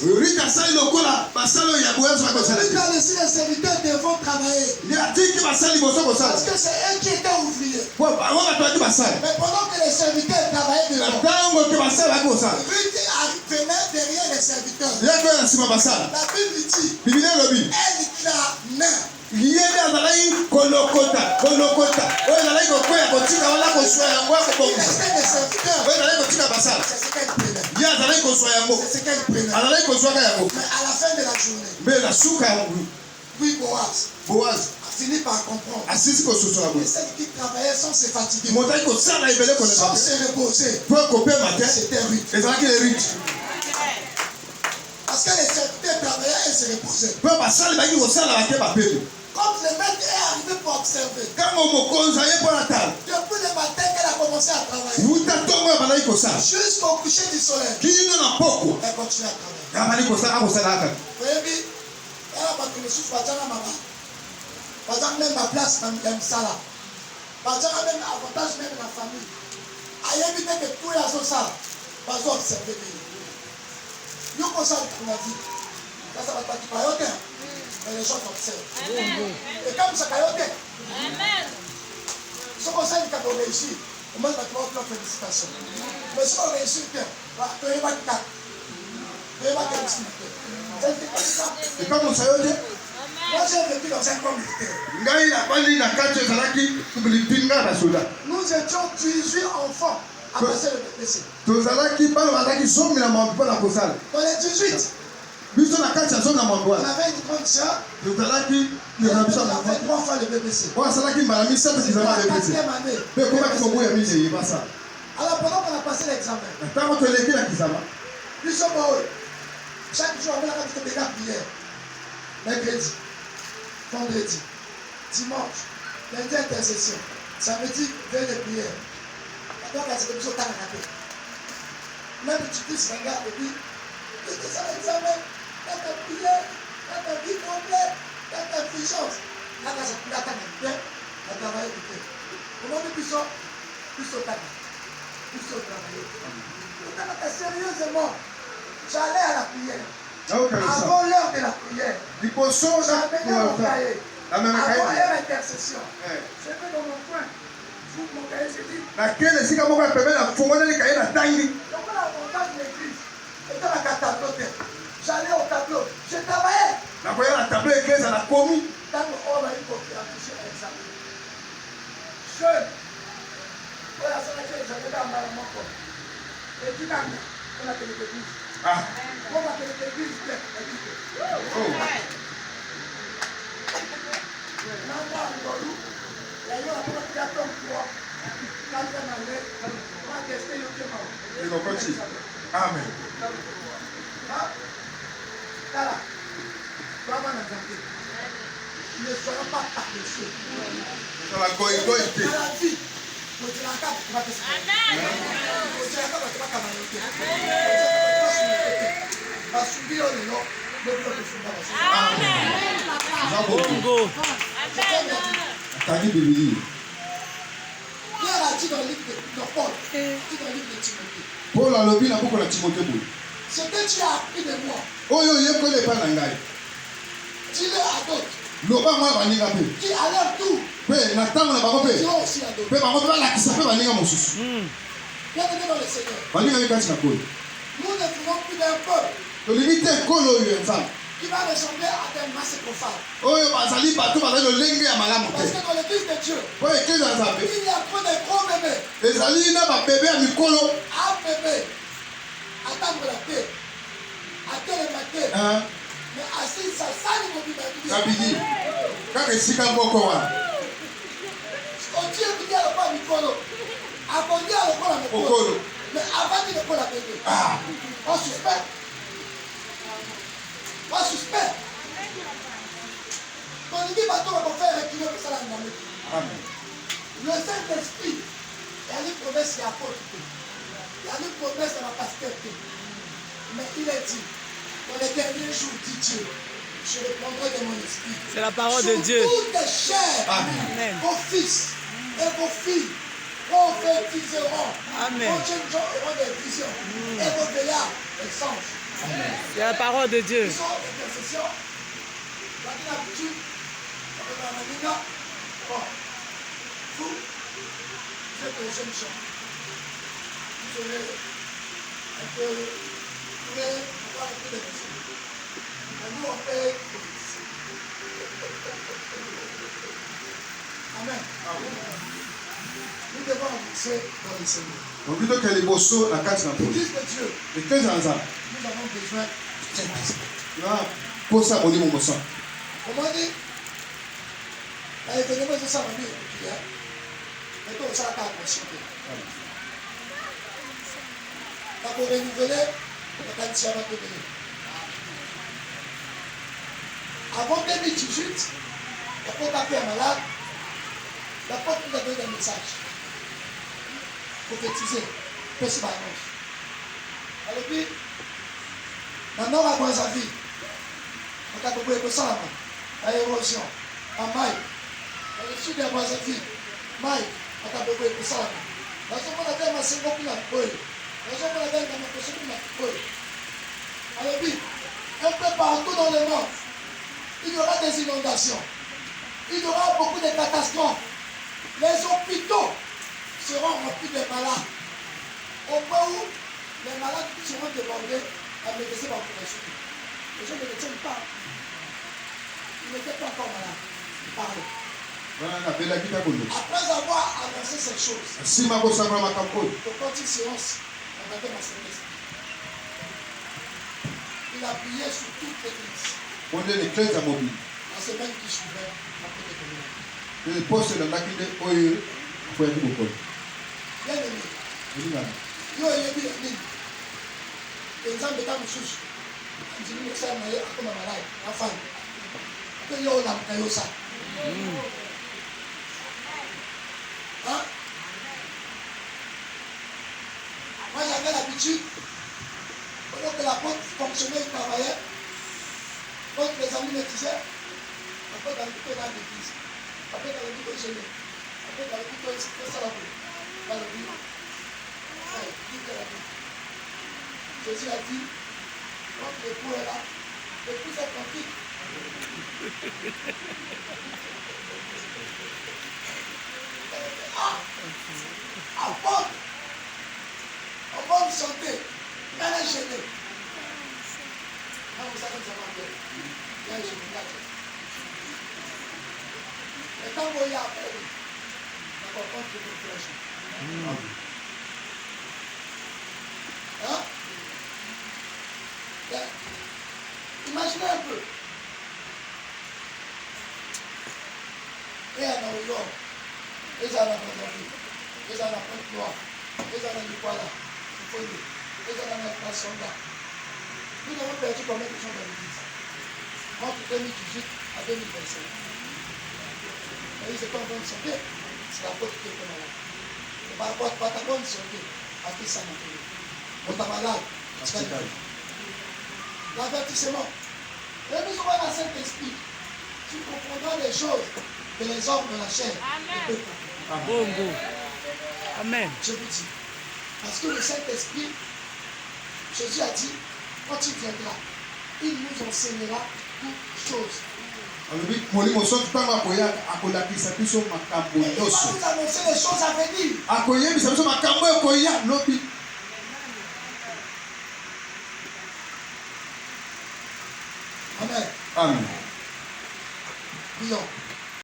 Rite asali lokola basalo ya boyezo ba kosala. Rite a laissé les serviteurs devant travailler. Il a dit que basali boso kosala. Parce que c'est eux qui étaient ouvriers. Po ba wa to basali. Mais pendant que les serviteurs travaillaient devant, Tango que basala kosala. Rite venait derrière les serviteurs. Ya ko na sima basala. La Bible dit, Bible lobi. elle clamait. Yeye azalaki kolokota. Oyo azalaki kokwea kotika wana koswa yango Il akobonga. restait des serviteurs. Oyo azalaki kotika basala. C'est ce qu'elle prenait. Ye azalaki koswa yango. C'est ce qu'elle prenait. Azalaki kozwaka yango. Mais à la fin de la journée, Mbe na suka yango. oui, Boaz Boaz a fini par comprendre. asisi kososola Et boye. celle qui travaillait sans se fatiguer, Moto ayaki kosala ebele sans koleka. se reposer, Po kopema te. c'était Ruth. Ezalaki lerite. Parce que les serviteurs travaillaient et se reposaient. Po basali baki kosala bake bapete. Comme le maître est arrivé pour observer, Ntango mokonzi aye mpo na tala. depuis le matin qu'elle a commencé à travailler, Wuta ntongo oyo bazalaki kosala. jusqu'au coucher du soleil, Kino na poko. elle continue à travailler. Abali kosala akosala kaka. Vous voyez, elle a battu le souffle, maman. Par exemple, même ma place, même ça. Par exemple, même avantage, même la famille. À éviter que tout les autres ça, pas observer. Nous, comme ça, on a dit, là, ça va pas du payote, mais les gens observent. Et comme ça, payote, ce qu'on sait, quand on réussit, au moins, on va faire félicitations. Mais si on réussit, tu es pas de cas. Tu es pas de cas. Ekamosa yo te. Moi, j'ai vécu dans un camp militaire. Ngai nabandi na kati ezalaki lipinga na soda. Nous étions 18 enfants à passer le BPC. Tozalaki bana bazalaki zomi na mambo mpo na kosala. Dans les 18, Biso na kati ya zomi na mambo on wana. avait une grande sœur. Tozalaki Elle na biso a na fait 3 fois le BPC. po asalaki mbala misato C'était kizama la bepese. 4e année. Mpe ekomaki mobu ya mine eyeba sala. Alors pendant qu'on a passé l'examen, Na ntango toleki na kizama. nous sommes heureux. Chaque jour, on a fait des prières. Mercredi, vendredi, dimanche, lundi intercession, samedi, veille de prière. Donc, c'est comme ça qu'on a fait. Même tu dis, regarde, et puis, c'est ça l'examen, dans ta prière, dans ta vie complète, dans ta vigilance. Là, c'est plus la table, la travail du fait. Comment nous puissions travailler. Sérieusement, j'allais à la prière. Avant l'heure de la prière, j'avais mon cahier. Avant l'heure d'intercession, je vais dans mon coin. J'ouvre mon cahier, je dis. Nakele esika moko ya pembeni nafungoli kaye natangi. Donc on a monté l'église. Et dans la tableau, j'allais au tableau. Je travaillais. Nakoya na tableau église nakomi. Dans le hall, il faut qu'il a touché l'examen. Jeune. Voilà, c'est laquelle j'avais dans mon corps. Et puis, on a fait l'église. Ah. On a fait l'église. Oh. Amen. Ne sera pas paresseux. Dans la goïgoïté. Dans la vie, on dira pas que tu vas te faire. On dira pas que tu vas te faire. Va subir le nom. Bongo. Tangi Bible. Pierre a dit dans le livre de Paul, dit dans le livre de Timothée. Paul alobi na buku na Timothée boye. Ce que tu as appris de moi, Oyo yekoli epai na ngai. dis-le à d'autres Loba mwa baninga mpe. qui à leur tour Mpe na ntango na bango mpe. diront aussi à d'autres. Mpe bango mpe balakisa mpe baninga mosusu. Bienvenue dans le Seigneur. Baninga ye kati na kolo. Nous ne voulons plus d'un peuple Tolingi te ekolo oyo ya nzambe. qui va ressembler à des masses profanes. Oyo bazali bato bazali lolenge ya malamu Parce te. que dans l'église de Dieu, Po eklise ya nzambe il y a trop de gros bébés. ezali na babebe ya mikolo. Un bébé, attendre la paix, attendre le matin, mais assis, ça sale mon Kabidi. Kaka esika moko wana. On dit que tu as le pas Mikolo. Avant de dire le pas Mikolo. Okolo. Mais avant de le pas la bébé. Ah. On suspect. On suspect. Quand il dit bateau, on va faire reculer pour ça la dynamique. Amen. Le Saint-Esprit, il y a une promesse qui est apôtre. Il y a une promesse dans la pasteur. Mais il est dit, dans les derniers jours, dit Dieu, je répondrai de mon esprit. C'est la parole de Dieu. Toutes les chairs, Amen. vos fils et vos filles prophétiseront. Amen. Vos jeunes gens auront des visions. Et vos veillards, des anges. C'est la parole de Dieu. Ils sont intercession. La l'habitude. Bon. Vous êtes les jeunes gens. Vous serez un peu prêts pour voir un peu de musique. Mais nous, on fait prophétiser. Amen. Nous devons avancer dans le Seigneur. L'Église de Dieu, L'église en ça. nous avons besoin du Saint-Esprit. Pour ça, on dit mon sang. Comment dit? L'événement de ça m'a mis hier. Mais tout ça a conscience. Pour renouveler, la quantité va devenir. Avant 2018, la porte a fait un malade. La porte nous a donné un message. Prophétiser. Personne annonce. Alors puis, maintenant, à Brazzaville, on a beaucoup de sang à l'érosion, à Maï, dans le sud de Brazzaville, Maï, on a beaucoup de sang. Dans ce moment, on a un single qui l'a fait. Dans ce moment, on a un personne qui l'a fait. Alors puis, un peu partout dans le monde, il y aura des inondations. Il y aura beaucoup de catastrophes. Les hôpitaux seront remplis de malades. Au point où les malades seront demandés à médecin par opération. Les gens ne le tiennent pas. Ils n'étaient pas encore malades. Ils parlaient. Après avoir annoncé ces choses, pour quand il séance, on avait ma Saint-Esprit. Il appuyait sur toute l'église. La semaine qui suivait, après les communions. Bien aimé. Yo yebi yebi. Exemple ta mususu. Ndimi mesa na ye akoma malai. Afan. Ko yo la mkayo sa. Hein? Moi j'avais l'habitude, pendant que la porte fonctionnait, je travaillais, quand les amis me disaient, après dans le couteau dans l'église, après dans le couteau gêné, après dans le couteau c'est ça la vie, dans le vie. Jésus a dit, quand l'époux est là, l'époux est tranquille. En bonne santé, elle est gênée. Quand vous savez que ça va bien, elle est gênée. Et quand vous y avez, on va prendre une flèche. Hein? Imaginez un peu. Et à New York, et à la Brazzaville, et à la Pointe-Noire, et à la Nicolas, et à la Sonda. Nous avons perdu combien de gens dans l'église? Entre 2018 à 2025. Et ils étaient en bonne santé. C'est la porte qui était malade. Et par rapport à ta bonne santé, à qui ça m'a fait? On t'a malade. L'avertissement. Et nous aurons la Saint-Esprit. Tu comprendras les choses que les hommes de la chair ne peuvent pas. Bongo. Amen. Je vous dis. Parce que le Saint-Esprit, Jésus a dit, quand il viendra, il nous enseignera toutes choses. Il va nous annoncer les choses à venir. Amen. Amen. Prions.